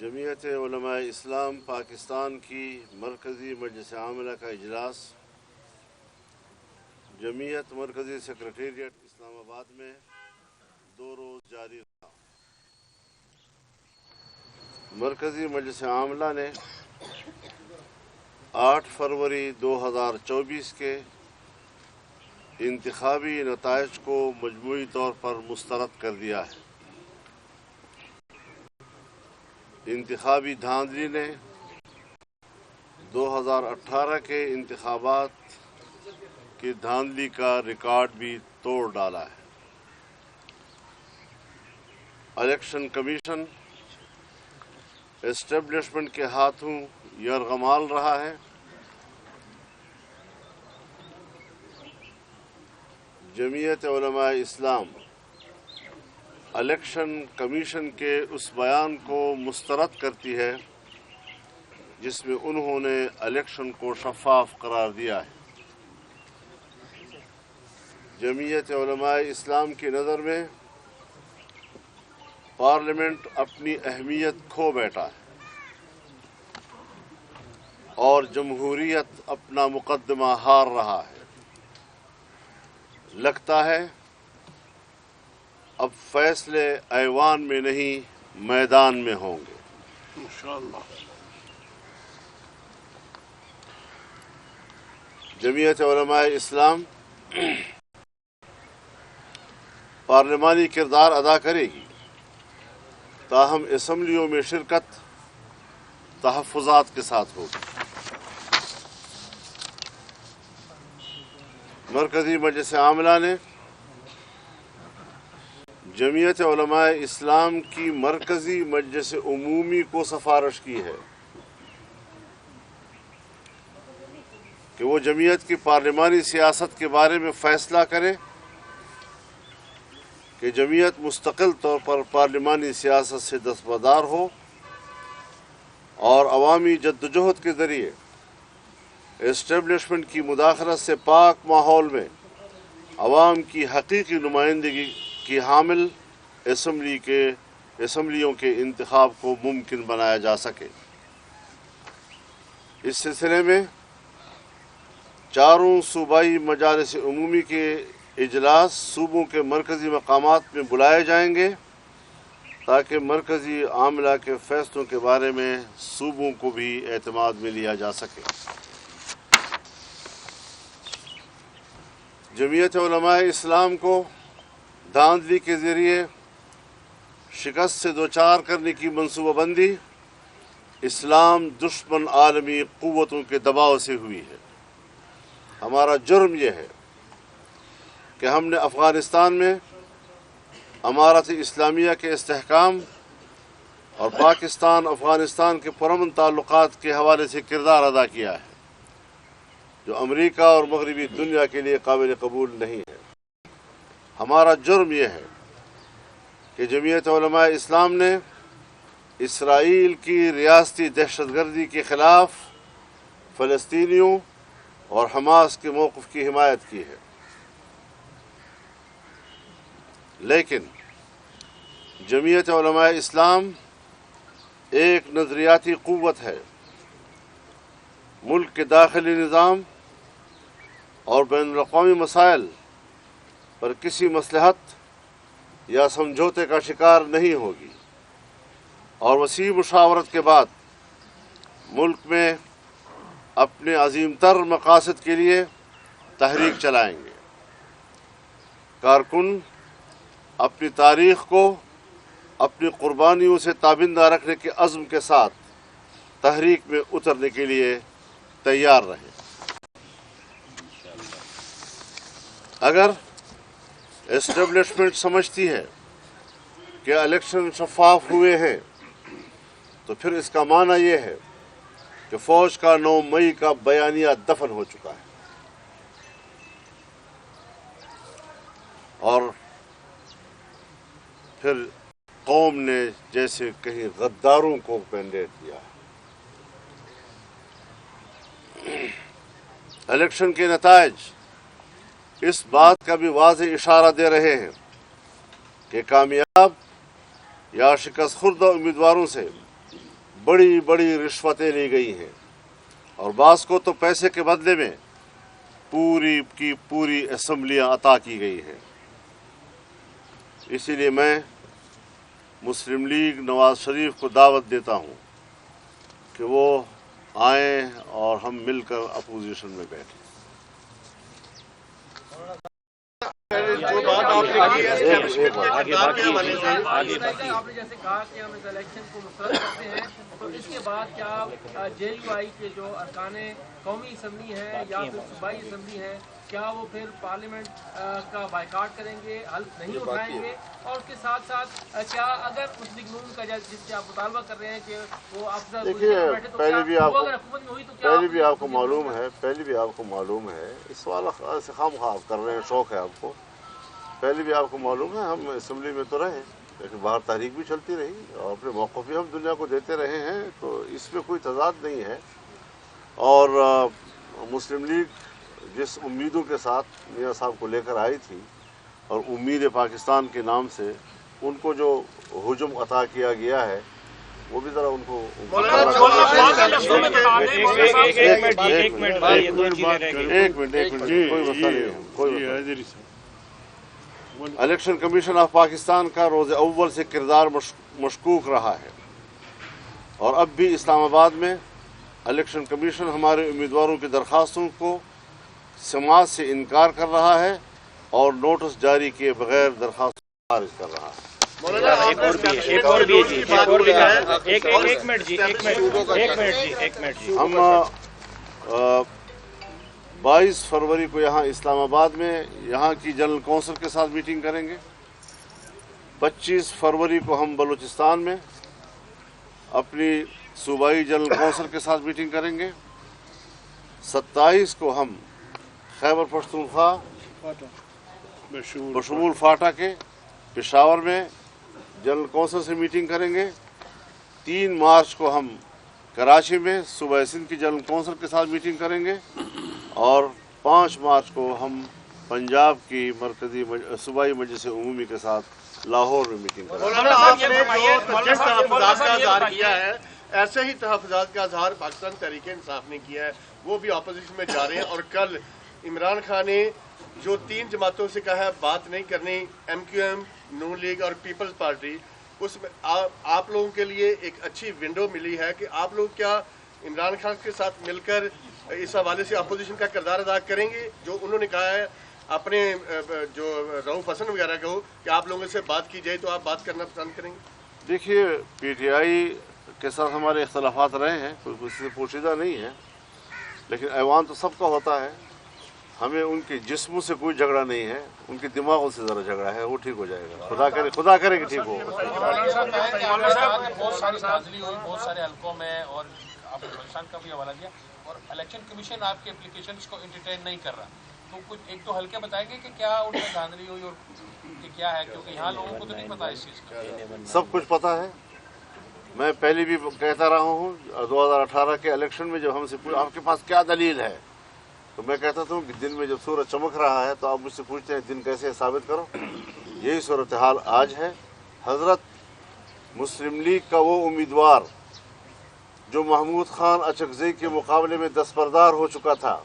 جمعیت علماء اسلام پاکستان کی مرکزی مجلس عاملہ کا اجلاس جمعیت مرکزی سیکریٹریٹ اسلام آباد میں 2 روز جاری رہا۔ مرکزی مجلس عاملہ نے 8 فروری 2024 کے انتخابی نتائج کو مجموعی طور پر مسترد کر دیا ہے۔ انتخابی دھاندلی نے 2018 کے انتخابات کی دھاندلی کا ریکارڈ بھی توڑ ڈالا ہے۔ الیکشن کمیشن اسٹیبلشمنٹ کے ہاتھوں یرغمال رہا ہے۔ جمعیت علماء اسلام الیکشن کمیشن کے اس بیان کو مسترد کرتی ہے جس میں انہوں نے الیکشن کو شفاف قرار دیا ہے۔ جمعیت علماء اسلام کی نظر میں پارلیمنٹ اپنی اہمیت کھو بیٹھا ہے اور جمہوریت اپنا مقدمہ ہار رہا ہے۔ لگتا ہے اب فیصلے ایوان میں نہیں میدان میں ہوں گے انشاءاللہ۔ جمعیت علماء اسلام پارلیمانی کردار ادا کرے گی، تاہم اسمبلیوں میں شرکت تحفظات کے ساتھ ہوگی۔ مرکزی مجلس عاملہ نے جمعیت علماء اسلام کی مرکزی مجلس عمومی کو سفارش کی ہے کہ وہ جمعیت کی پارلیمانی سیاست کے بارے میں فیصلہ کرے کہ جمعیت مستقل طور پر پارلیمانی سیاست سے دستبردار ہو اور عوامی جدوجہد کے ذریعے اسٹیبلشمنٹ کی مداخلت سے پاک ماحول میں عوام کی حقیقی نمائندگی کی حامل اسمبلیوں کے انتخاب کو ممکن بنایا جا سکے۔ اس سلسلے میں 4 صوبائی مجالس عمومی کے اجلاس صوبوں کے مرکزی مقامات میں بلائے جائیں گے تاکہ مرکزی عاملہ کے فیصلوں کے بارے میں صوبوں کو بھی اعتماد میں لیا جا سکے۔ جمعیت علماء اسلام کو دھاندلی کے ذریعے شکست سے دوچار کرنے کی منصوبہ بندی اسلام دشمن عالمی قوتوں کے دباؤ سے ہوئی ہے۔ ہمارا جرم یہ ہے کہ ہم نے افغانستان میں امارت اسلامیہ کے استحکام اور پاکستان افغانستان کے پرامن تعلقات کے حوالے سے کردار ادا کیا ہے جو امریکہ اور مغربی دنیا کے لیے قابل قبول نہیں ہے۔ ہمارا جرم یہ ہے کہ جمعیت علماء اسلام نے اسرائیل کی ریاستی دہشت گردی کے خلاف فلسطینیوں اور حماس کے موقف کی حمایت کی ہے، لیکن جمعیت علماء اسلام ایک نظریاتی قوت ہے۔ ملک کے داخلی نظام اور بین الاقوامی مسائل پر کسی مصلحت یا سمجھوتے کا شکار نہیں ہوگی اور وسیع مشاورت کے بعد ملک میں اپنے عظیم تر مقاصد کے لیے تحریک چلائیں گے۔ کارکن اپنی تاریخ کو اپنی قربانیوں سے تابندہ رکھنے کے عزم کے ساتھ تحریک میں اترنے کے لیے تیار رہیں۔ اگر اسٹیبلشمنٹ سمجھتی ہے کہ الیکشن شفاف ہوئے ہیں تو پھر اس کا معنی یہ ہے کہ فوج کا 9 مئی کا بیانیہ دفن ہو چکا ہے اور پھر قوم نے جیسے کہیں غداروں کو مینڈیٹ دیا ہے۔ الیکشن کے نتائج اس بات کا بھی واضح اشارہ دے رہے ہیں کہ کامیاب یا شکست خوردہ امیدواروں سے बड़ी बड़ी रिश्वतें ली गई हैं और बास को तो पैसे के बदले में पूरी की पूरी असम्बलियाँ अता की गई हैं। इसीलिए मैं मुस्लिम लीग नवाज शरीफ को दावत देता हूँ कि वो आएँ और हम मिलकर अपोजिशन में बैठें। जो बात आपने की है एस्टैब्लिशमेंट के किरदार के हवाले से, आपने जैसे कहा कि हम इस इलेक्शन को मुस्तरद करते हैं, तो इसके बाद क्या JUI के जो अरकाने कौमी असम्बली है या फिर सूबाई असम्बली है, क्या वो फिर पार्लियामेंट का बाइकाट करेंगे, हल्फ नहीं उठाएंगे? और उसके साथ साथ क्या अगर मुस्लिम नून का जिससे आप मुतालबा कर रहे हैं कि वो अफसर देखिए, पहले भी आपको मालूम है इस सवाल से खाम आप कर रहे हैं, शौक है आपको। पहले भी आपको मालूम है हम असम्बली में तो रहे, लेकिन बाहर तहरीक भी चलती रही और अपने मौक़िफ़ भी हम दुनिया को देते रहे हैं, तो इसमें कोई तज़ाद नहीं है। और मुस्लिम लीग जिस उम्मीदों के साथ मियाँ साहब को लेकर आई थी और उम्मीद पाकिस्तान के नाम से उनको जो हुजूम अता किया गया है, वो भी ज़रा उनको एक मिनट कोई मसला नहीं है, कोई इलेक्शन कमीशन ऑफ पाकिस्तान का रोज़ अव्वल से किरदार मशकूक रहा है और अब भी इस्लामाबाद में इलेक्शन कमीशन हमारे उम्मीदवारों की दरख्वास्तों को समाज से इनकार कर रहा है और नोटिस जारी किए बगैर दरख्वास्त खारिज कर रहा है। हम 22 फरवरी को यहाँ इस्लामाबाद में यहाँ की जनरल कौंसिल के साथ मीटिंग करेंगे। 25 फरवरी को हम बलूचिस्तान में अपनी सूबाई जनरल कौंसिल के साथ मीटिंग करेंगे। 27 को हम खैबर पख्तूनख्वा बशमूल फाटा के पेशावर में जनरल कौंसिल से मीटिंग करेंगे। 3 मार्च को हम कराची में सूबा सिंध की जनरल कौंसिल के साथ मीटिंग करेंगे और 5 मार्च को हम पंजाब की मरकजी सूबाई मजलिस उमूमी के साथ लाहौर में मीटिंग करेंगे। आपने जो तहफ़्फ़ुज़ात का इज़हार किया है, ऐसे ही तहफ़्फ़ुज़ात का इज़हार पाकिस्तान तहरीक इंसाफ ने किया है, वो भी अपोजिशन में जा रहे हैं। और कल इमरान खान ने जो 3 जमातों से कहा है बात नहीं करनी, MQM, नून लीग और पीपल्स पार्टी, उसमें आप लोगों के लिए एक अच्छी विंडो मिली है कि आप लोग क्या इमरान खान के साथ मिलकर इस हवाले से अपोजिशन का किरदार अदा करेंगे, जो उन्होंने कहा है अपने जो रऊफ हसन वगैरह को कि आप लोगों से बात की जाए, तो आप बात करना पसंद करेंगे? देखिए, PTI के साथ हमारे इख्तलाफात रहे हैं, कोई किसी से पोशीदा नहीं है, लेकिन ऐवान तो सबका होता है। हमें उनके जिस्मों से कोई झगड़ा नहीं है, उनके दिमागों से ज़रा झगड़ा है, वो ठीक हो जाएगा। खुदा करे कि ठीक हो। बहुत सारी नाज़िली हुई बहुत सारे हल्कों में और आपने बलूचिस्तान का भी हवाला दिया और इलेक्शन कमीशन आपके एप्लीकेशंस को एंटरटेन नहीं कर रहा, तो कुछ 1-2 हल्के बताएंगे कि क्या उनमें धांधली हुई और क्या है, क्योंकि यहाँ लोगों को तो नहीं पता इस चीज़ का। सब कुछ पता है। मैं पहले भी कहता रहा हूँ, 2018 के इलेक्शन में जब हमसे आपके पास क्या दलील है, तो मैं कहता था कि दिन में जब सूरज चमक रहा है तो आप मुझसे पूछते हैं दिन कैसे साबित करो। यही सूरत हाल आज है। हजरत मुस्लिम लीग का वो उम्मीदवार जो महमूद खान अचकज़ई के मुकाबले में दस्तबरदार हो चुका था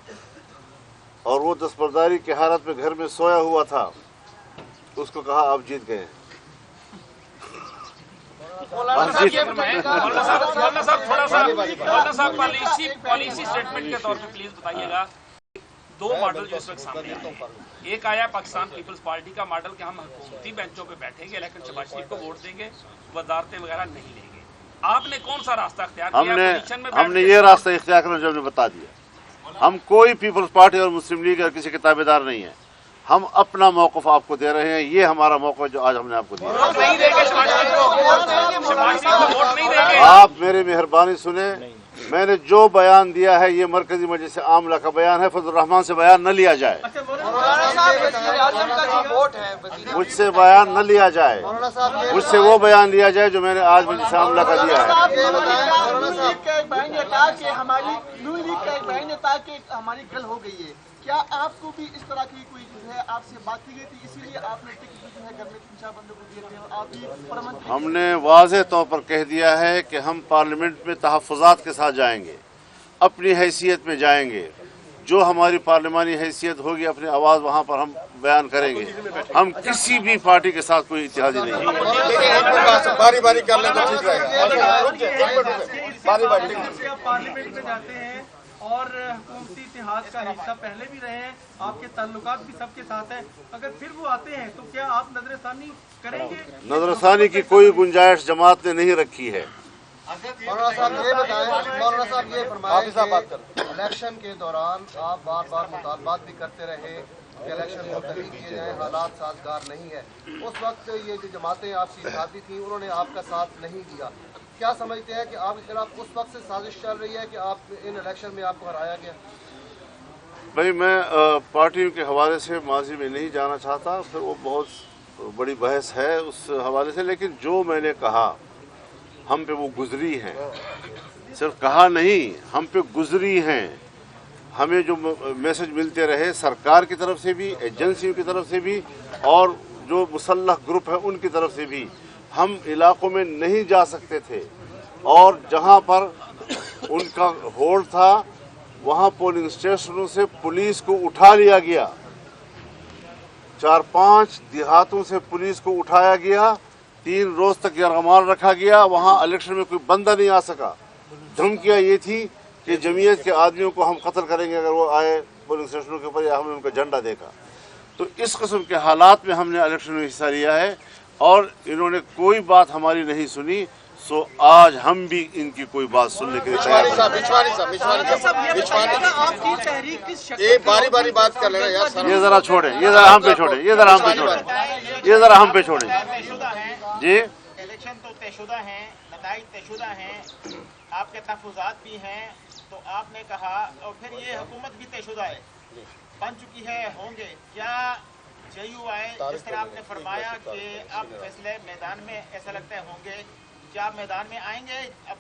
और वो दस्तबरदारी की हालत में घर में सोया हुआ था, उसको कहा आप जीत गए। पॉलिसी स्टेटमेंट के तौर पे प्लीज बताइएगा, 2 मॉडल जो इस वक्त सामने आए हैं। एक आया पाकिस्तान पीपल्स पार्टी का मॉडल कि हम हुकूमती बेंचों पे बैठेंगे, इलेक्शन शहबाज शरीफ को वोट देंगे, वजारतें वगैरह नहीं लेंगे। आपने कौन सा रास्ता इख्तियार किया? हमने ये रास्ता इख्तियार करना जो हमने बता दिया। हम कोई पीपल्स पार्टी और मुस्लिम लीग और किसी के ताबेदार नहीं है। हम अपना मौक़िफ़ आपको दे रहे हैं, ये हमारा मौक़िफ़ जो आज हमने आपको दिया। आप मेरी मेहरबानी सुने, मैंने जो बयान दिया है ये मरकजी मजलिस आमला का बयान है, फजल रहमान से बयान न लिया जाए, मुझसे बयान न लिया जाए, मुझसे वो बयान लिया जाए जो मैंने आज मजलिस आमला का दिया है। हमारी नून लीग का एक बयान था कि हमारी गल हो गई है, क्या आपको भी इस तरह की कोई जो है आपसे बात की गई थी, इसीलिए आपने टिकट जो है करने की बंदों को दिए थे और आप भी प्रधानमंत्री? हमने वाज़ेह तौर पर कह दिया है कि हम पार्लियामेंट में तहफ़्फ़ुज़ात के साथ जाएंगे, अपनी हैसियत में जाएंगे, जो हमारी पार्लिमानी हैसियत होगी अपनी आवाज़ वहाँ पर हम बयान करेंगे। हम किसी भी पार्टी के साथ कोई इत्तेहादी नहीं है। बारी बारी कर ले तो ठीक आप पार्लियामेंट में जाते हैं और हुकूमती इत्तेहाद का हिस्सा पहले भी रहे हैं, आपके ताल्लुकात भी सबके साथ हैं, अगर फिर वो आते हैं तो क्या आप नजरसानी करेंगे? नजरसानी की कोई गुंजाइश जमात ने नहीं रखी है। मौलाना साहब ये बताएं, मौलाना साहब ये फरमाएं कि इलेक्शन के दौरान आप बार बार मुतालबात भी करते रहे कि इलेक्शन मुलतवी किए जाए, हालात साजगार नहीं है। उस वक्त ये जो जमातें आपकी साथी थी उन्होंने आपका साथ नहीं दिया, क्या समझते हैं कि आपके खिलाफ उस वक्त से साजिश चल रही है कि आप इन इलेक्शन में आपको हराया गया? भाई मैं पार्टियों के हवाले से माजी में नहीं जाना चाहता, फिर वो बहुत बड़ी बहस है उस हवाले से, लेकिन जो मैंने कहा हम पे वो गुजरी हैं, सिर्फ कहा नहीं हम पे गुजरी हैं। हमें जो मैसेज मिलते रहे सरकार की तरफ से भी, एजेंसियों की तरफ से भी और जो मुसल्लह ग्रुप है उनकी तरफ से भी, हम इलाकों में नहीं जा सकते थे और जहां पर उनका होल्ड था वहां पोलिंग स्टेशनों से पुलिस को उठा लिया गया, 4-5 देहातों से पुलिस को उठाया गया, 3 रोज तक यरगमाल रखा गया, वहां इलेक्शन में कोई बंदा नहीं आ सका। धमकियां ये थी कि जमीयत के आदमियों को हम कत्ल करेंगे अगर वो आए पोलिंग स्टेशनों के ऊपर या हमने उनका झंडा देखा। तो इस किस्म के हालात में हमने इलेक्शन में हिस्सा लिया है और इन्होंने कोई बात हमारी नहीं सुनी, सो आज हम भी इनकी कोई बात सुनने के लिए तैयार हैं। बारी बारी बात कर ले रहे यार, ये जरा छोड़े, ये जरा हम पे छोड़े, ये जरा हम पे छोड़े, ये जरा हम पे छोड़े जी। इलेक्शन तो तयशुदा हैं, नताइज तयशुदा हैं, आपके तहफ़्फ़ुज़ात भी हैं, तो आपने कहा और फिर ये हुकूमत भी तयशुदा है, बन चुकी है, होंगे क्या JUI जिस तरह आपने फरमाया कि आप फैसले मैदान में ऐसा लगता है होंगे, क्या आप मैदान में आएंगे अब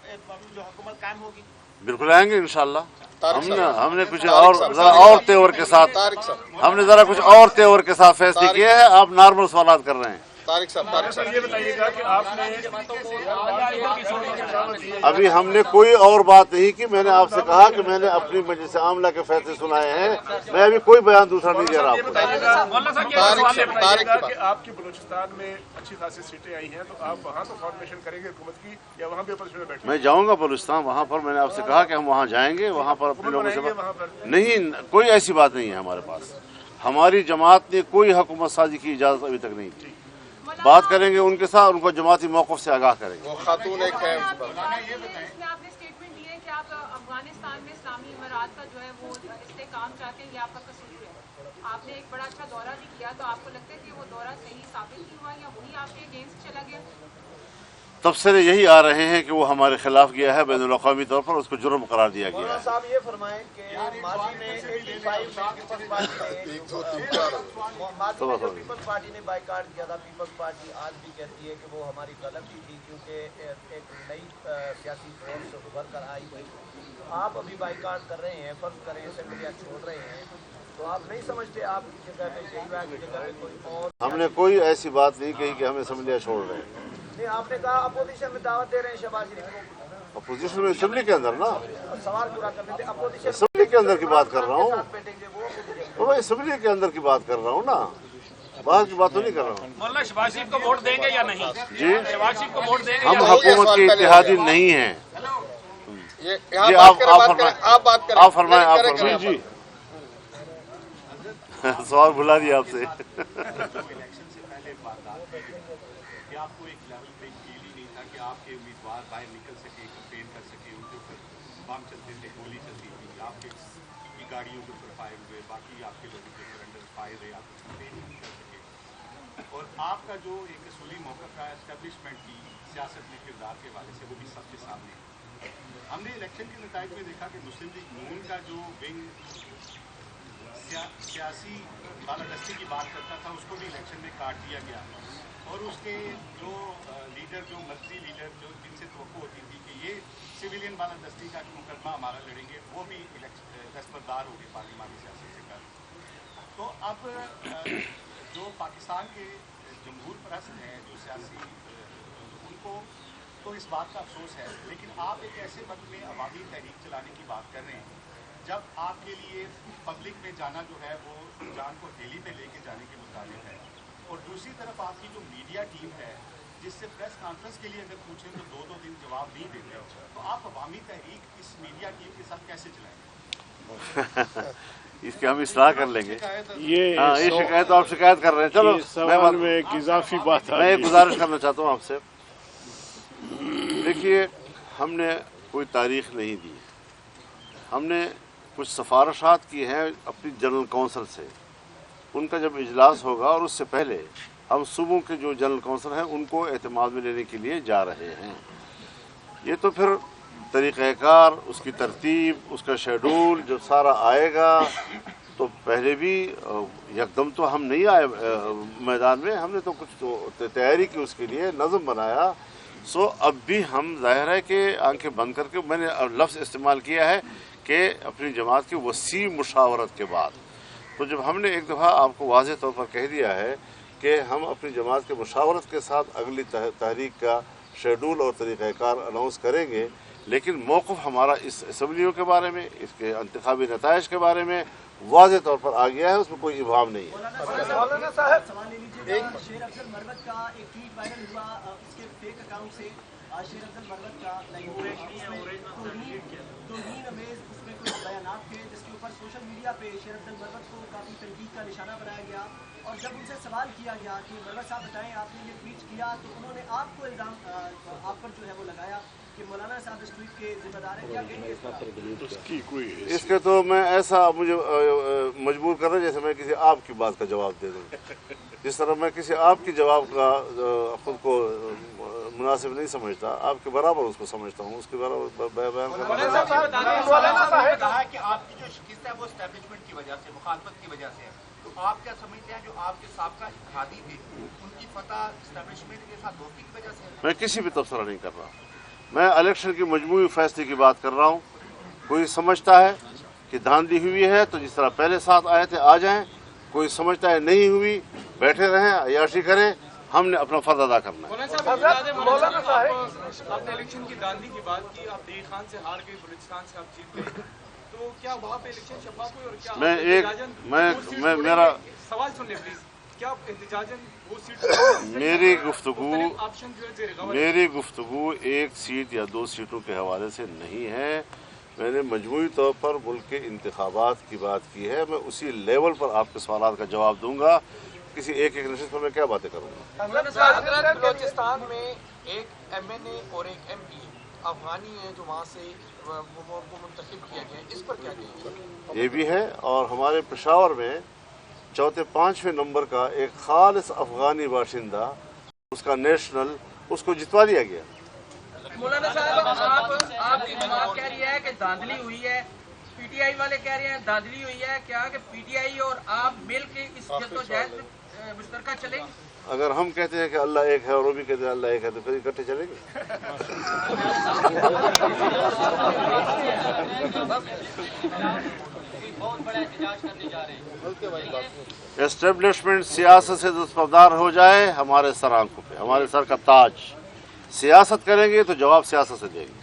जो हुकूमत कायम होगी? बिल्कुल आएंगे इंशाल्लाह। हमने कुछ और जरा और तेवर के साथ हमने जरा कुछ और तेवर के साथ फैसले किए हैं। आप नॉर्मल सवाल कर रहे हैं। तारिक साहब ये बताइएगा कि आपने अभी हमने कोई और बात नहीं की। मैंने आपसे कहा कि मैंने अपनी मजलिस आमला के फैसले सुनाए हैं, मैं अभी कोई बयान दूसरा नहीं दे रहा हूँ। कि आपकी बलूचिस्तान में अच्छी खासी सीटें आई हैं, तो आप वहाँ तो फॉर्मेशन करेंगे हुकूमत की या वहाँ भी अपोजिशन में बैठे? मैं जाऊँगा बलूचिस्तान, वहाँ पर मैंने आपसे कहा कि हम वहाँ जाएंगे, वहाँ पर अपने लोगों से नहीं, कोई ऐसी बात नहीं है हमारे पास। हमारी जमात ने कोई हुकूमत साजी की इजाज़त अभी तक नहीं दी। बात करेंगे उनके साथ, उनको जमाती मौक़िफ़ से आगाह करेंगे। वो खातून एक है, आपने स्टेटमेंट दी है कि आप अफगानिस्तान में इस्लामी इमारात का जो है वो इस्तेहकाम चाहते हैं, ये आपका कसूर है। आपने एक बड़ा अच्छा दौरा भी किया, तो आपको लगता है कि वो दौरा सही साबित नहीं हुआ या वही आपके अगेंस्ट चला गया? तबसरे यही आ रहे हैं कि वो हमारे खिलाफ गया है, बैनुल-अक़वामी तौर पर उसको जुर्म करार दिया गया है। साहब ये फरमाएं कि माजी में 85 पीपल्स पार्टी ने बाइकाट किया था। पीपल्स पार्टी आज भी कहती है कि वो हमारी गलती थी क्योंकि एक नई सियासी फोर्स उभर कर आई हुई। आप अभी बाइकाट कर रहे हैं, फर्ज करें असेंबलियाँ छोड़ रहे हैं, तो आप नहीं समझते आपकी जगह पे JUI की जगह पे कोई और? हमने कोई ऐसी बात नहीं कही कि हम असेंबलियाँ छोड़ रहे हैं। नहीं, आपने कहा अपोजिशन में दावत दे रहे हैं शहबाज शरीफ को। अपोजिशन में असेंबली के अंदर ना, सवाल पूरा करने थे। अपोजिशन असेंबली के अंदर की बात कर रहा हूँ, बैठेंगे वो तो मैं असेंबली के अंदर की बात कर रहा हूँ ना, बाहर की बात तो नहीं कर रहा हूँ। मौलाना शहबाज शरीफ को वोट देंगे या नहीं? जी, शहबाज शरीफ को वोट देंगे? हम हुकूमत के इत्तेहादी नहीं हैं। ये जी आप फरमाएं जी। सवाल भुला दिया आपसे। आपको एक लेवल पे फील ही नहीं था कि आपके उम्मीदवार बाहर निकल सके, कैंपेन कर सके, उनके ऊपर बम चलते थे, गोली चलती थी, आपके की गाड़ियों के ऊपर फायर हुए, बाकी आपके लोगों के ऊपर अंडर फायर है, आप कैंपेन नहीं कर सके। और आपका जो एक असूली मौक़िफ़ रहा एस्टेब्लिशमेंट की सियासत में किरदार के हवाले से, वो भी सबके सामने हमने इलेक्शन के नताइज में देखा कि मुस्लिम लीग नून का जो विंग सियासी बालादस्ती की बात करता था, उसको भी इलेक्शन में काट दिया गया और उसके जो लीडर, जो मर्जी लीडर, जो जिनसे तवक्को होती थी कि ये सिविल एलियन बालादस्ती का मुकदमा हमारा लड़ेंगे, वो भी दस्तबरदार होगी पार्लिमानी सियासत से कर। तो अब जो पाकिस्तान के जमहूर परस्त हैं, जो सियासी, उनको तो इस बात का अफसोस है, लेकिन आप एक ऐसे वक्त में अवामी तहरीक चलाने की बात कर रहे हैं जब आपके लिए पब्लिक में जाना जो है वो जान को हथेली पे लेके जाने के मुताबिक है, और दूसरी तरफ आपकी जो मीडिया टीम है जिससे प्रेस कॉन्फ्रेंस के लिए अगर पूछें तो 2-2 दिन जवाब नहीं देते, तो आप अवामी तहरीक इस मीडिया टीम के साथ कैसे चलाएंगे? इसकी हम इस्लाह कर लेंगे। ये शिकायत आप शिकायत कर रहे हैं, चलो में एक इजाफी बात मैं एक गुजारिश करना चाहता हूँ आपसे। देखिए, हमने कोई तारीख नहीं दी, हमने कुछ सिफारिशात की हैं अपनी जनरल कौंसिल से। उनका जब इजलास होगा और उससे पहले हम सूबों के जो जनरल कौंसिल हैं उनको एतमाद में लेने के लिए जा रहे हैं। ये तो फिर तरीक़ाकार, उसकी तरतीब, उसका शेड्यूल जब सारा आएगा, तो पहले भी यकदम तो हम नहीं आए मैदान में, हमने तो कुछ तो तैयारी की, उसके लिए नज़म बनाया। सो अब भी हम जाहिर है कि आंखें बंद करके, मैंने लफ्ज़ इस्तेमाल किया है कि अपनी जमात की वसी मुशावरत के बाद, तो जब हमने एक दफ़ा आपको वाज़ेह तौर पर कह दिया है कि हम अपनी जमात के मुशावरत के साथ अगली तहरीक का शेड्यूल और तरीक़ाकार अनाउंस करेंगे, लेकिन मौक़िफ़ हमारा इस असम्बलियों के बारे में, इसके इंतखाबी नताइज के बारे में वाज़ेह तौर पर आ गया है, उसमें कोई इबाम नहीं है। शेर अफजल मरवत का एक ट्वीट वायरल हुआ, इसके फेक अकाउंट से शेर अफजल मरवत का तौहीन अमेज़ उसमें कुछ बयानात थे, जिसके ऊपर सोशल मीडिया पे शेर अफजल मरवत को काफ़ी तनकीद का निशाना बनाया गया। और जब उनसे सवाल किया गया कि मरवत साहब बताएं आपने ये ट्वीट किया, तो उन्होंने आपको इल्ज़ाम आप पर जो है वो लगाया कि मौलाना साहब इस ट्वीट के जिम्मेदार हैं। क्या कहेंगे इसके? तो मैं ऐसा मुझे मजबूर कर रहा है जैसे मैं किसी आपकी बात का जवाब दे दूँ। जिस तरह मैं किसी आपकी जवाब का खुद को मुनासिब नहीं समझता, आपके बराबर उसको समझता हूँ, उसके बराबर बयान कहा कि आपकी जो शिकस्त है वो एस्टैब्लिशमेंट की वजह से, मुखालफत की वजह से है, तो आप क्या समझते हैं जो आपके साबका इत्तेहादी थे उनकी फतह एस्टैब्लिशमेंट के साथ दोस्ती की वजह से? मैं किसी भी तबसरा नहीं कर रहा, मैं इलेक्शन की मजमूई फैसले की बात कर रहा हूँ। कोई समझता है कि धांधली हुई है तो जिस तरह पहले साथ आए थे आ जाएं, कोई समझता है नहीं हुई, बैठे रहें, अय्याशी करें, हमने अपना फर्ज अदा करना है। आपने इलेक्शन की धांधली की बात की, आप देर खान से हार गए, बलूचिस्तान से आप जीत गए, तो क्या वहाँ पे इलेक्शन शफाफ हुई? और क्या मेरा सवाल सुन ले प्लीज, क्या एहतजाजन वो सीट मेरी गुफ्तगू एक सीट या 2 सीटों के हवाले से नहीं है। मैंने मजमूई तौर पर मुल्क के इंतखाबात की बात की है। मैं उसी लेवल पर आपके सवाल का जवाब दूंगा। किसी एक नशिस्त पर मैं क्या बातें करूँगा? बलूचिस्तान में एक MNA और एक MP अफगानी है जो वहाँ से वो मुंतखब किया गया, इस पर क्या कहेंगे? ये भी है, और हमारे पेशावर में 4-5वें नंबर का एक खालिस अफगानी बाशिंदा, उसका नेशनल, उसको जितवा दिया गया। मौलाना साहब, आपकी जमात कह रही है कि धांधली हुई है, PTI वाले कह रहे हैं धांधली हुई है, क्या कि PTI और आप मिल के इस जद्दोजहद मुश्तरका चलेंगे? अगर हम कहते हैं कि अल्लाह एक है और वो भी कहते हैं अल्लाह एक है, तो फिर इकट्ठे चलेंगे। बहुत बड़ा एहतजाज करने जा रहे हैं। एस्टेब्लिशमेंट सियासत से दस्तबरदार हो जाए, हमारे सर आंखों पे, हमारे सर का ताज। सियासत करेंगे तो जवाब सियासत से देंगे।